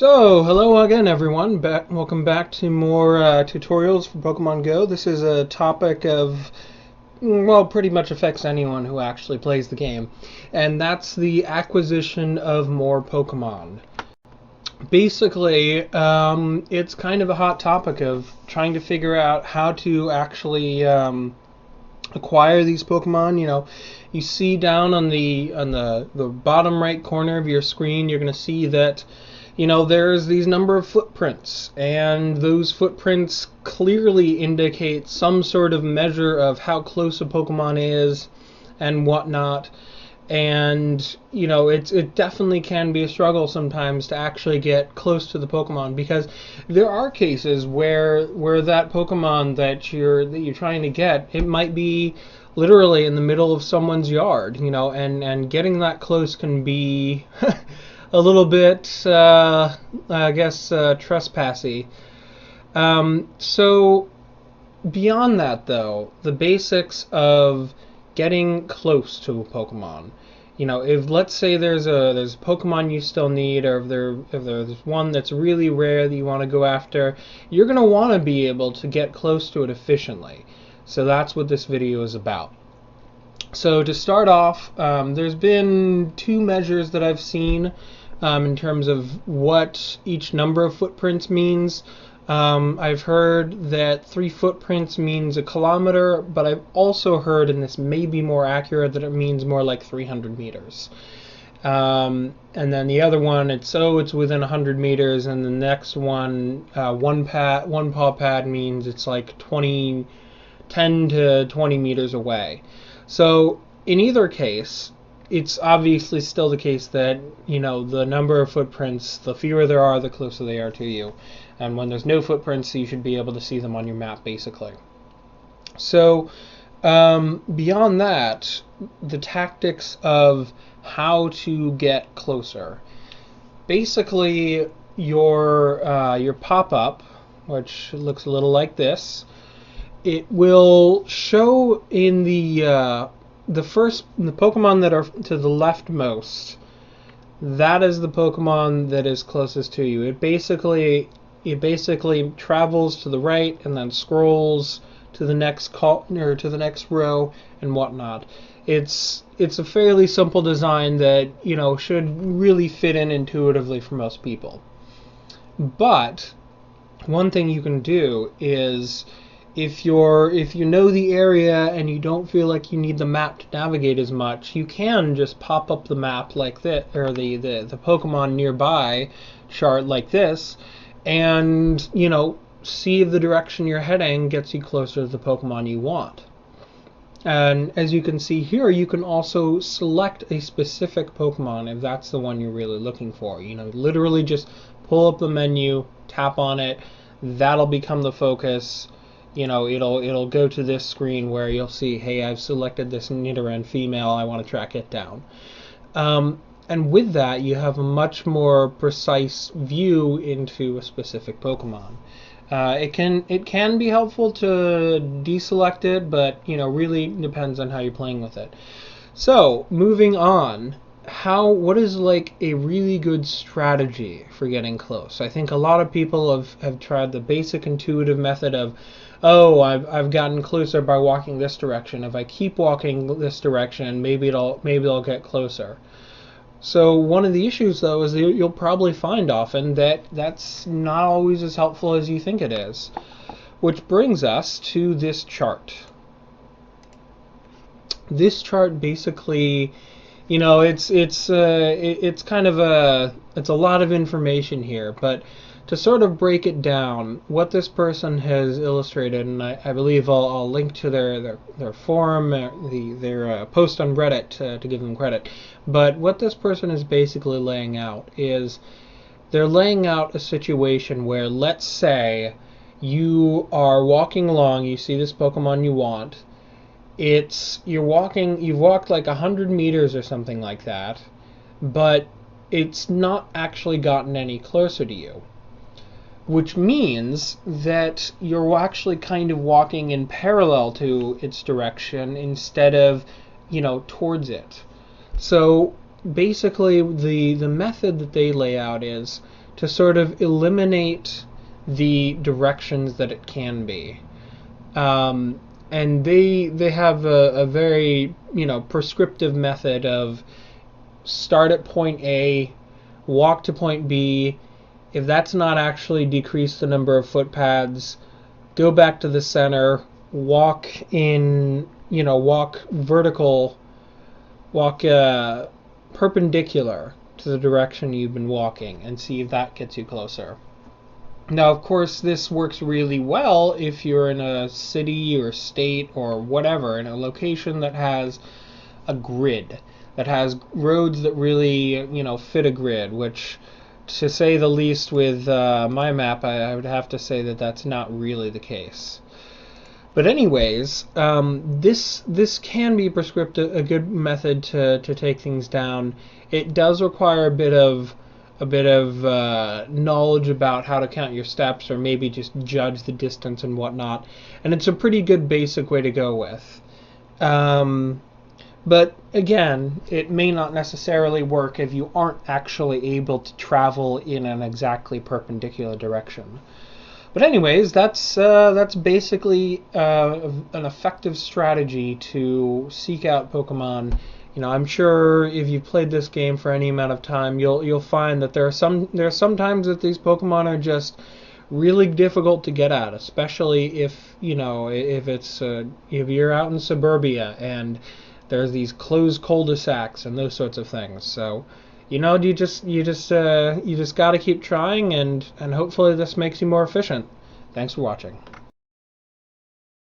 So, hello again everyone. Welcome back to more tutorials for Pokemon Go. This is a topic of, well, pretty much affects anyone who actually plays the game. And that's the acquisition of more Pokemon. Basically, it's kind of a hot topic of trying to figure out how to actually acquire these Pokemon. You see down on the bottom right corner of your screen, you're going to see that there's these number of footprints, and those footprints clearly indicate some sort of measure of how close a Pokemon is and whatnot. And it definitely can be a struggle sometimes to actually get close to the Pokemon, because there are cases where that Pokemon that you're trying to get, it might be literally in the middle of someone's yard, and getting that close can be a little bit, I guess, trespassy. So beyond that, though, the basics of getting close to a Pokemon. If let's say there's a Pokemon you still need, or if there's one that's really rare that you want to go after, you're gonna want to be able to get close to it efficiently. So that's what this video is about. So to start off, there's been two measures that I've seen in terms of what each number of footprints means. I've heard that 3 footprints means 1 kilometer, but I've also heard, and this may be more accurate, that it means more like 300 meters. And then the other one, it's within 100 meters, and the next one, one paw pad means it's like 10 to 20 meters away. So in either case, it's obviously still the case that the number of footprints, the fewer there are, the closer they are to you. And when there's no footprints, you should be able to see them on your map, basically. So beyond that, the tactics of how to get closer. Basically, your pop-up, which looks a little like this, it will show in the Pokemon that are to the leftmost. That is the Pokemon that is closest to you. It basically travels to the right and then scrolls to the next to the next row and whatnot. It's a fairly simple design that should really fit in intuitively for most people. But one thing you can do is, if you know the area and you don't feel like you need the map to navigate as much, you can just pop up the map like this, or the Pokemon nearby chart like this, and see if the direction you're heading gets you closer to the Pokemon you want. And as you can see here, you can also select a specific Pokemon if that's the one you're really looking for. Literally just pull up the menu, tap on it, that'll become the focus. It'll go to this screen where you'll see, hey, I've selected this Nidoran female, I want to track it down. And with that, you have a much more precise view into a specific Pokemon. It can be helpful to deselect it, but really depends on how you're playing with it. So moving on, what is like a really good strategy for getting close? I think a lot of people have tried the basic intuitive method of, oh, I've gotten closer by walking this direction. If I keep walking this direction, maybe I'll get closer. So one of the issues, though, is that you'll probably find often that that's not always as helpful as you think it is. Which brings us to this chart. This chart basically, it's kind of it's a lot of information here, but to sort of break it down, what this person has illustrated, and I believe I'll link to their forum, their post on Reddit to give them credit. But what this person is basically laying out is, they're laying out a situation where, let's say you are walking along, you see this Pokemon you want, you've walked like 100 meters or something like that, but it's not actually gotten any closer to you. Which means that you're actually kind of walking in parallel to its direction instead of, towards it. So basically, the method that they lay out is to sort of eliminate the directions that it can be. And they have a very, prescriptive method of start at point A, walk to point B. If that's not actually decreased the number of footpaths, go back to the center, walk vertical, walk perpendicular to the direction you've been walking, and see if that gets you closer. Now, of course, this works really well if you're in a city or state or whatever, in a location that has a grid, that has roads that really, fit a grid, which, to say the least, with my map, I would have to say that that's not really the case. But anyways, this can be a good method to take things down. It does require a bit of knowledge about how to count your steps, or maybe just judge the distance and whatnot. And it's a pretty good basic way to go with. But again, it may not necessarily work if you aren't actually able to travel in an exactly perpendicular direction. But anyways, that's basically an effective strategy to seek out Pokemon. I'm sure if you've played this game for any amount of time, you'll find that there are some times that these Pokemon are just really difficult to get at, especially if if you're out in suburbia and there's these closed cul-de-sacs and those sorts of things. So, you just got to keep trying, and hopefully this makes you more efficient. Thanks for watching.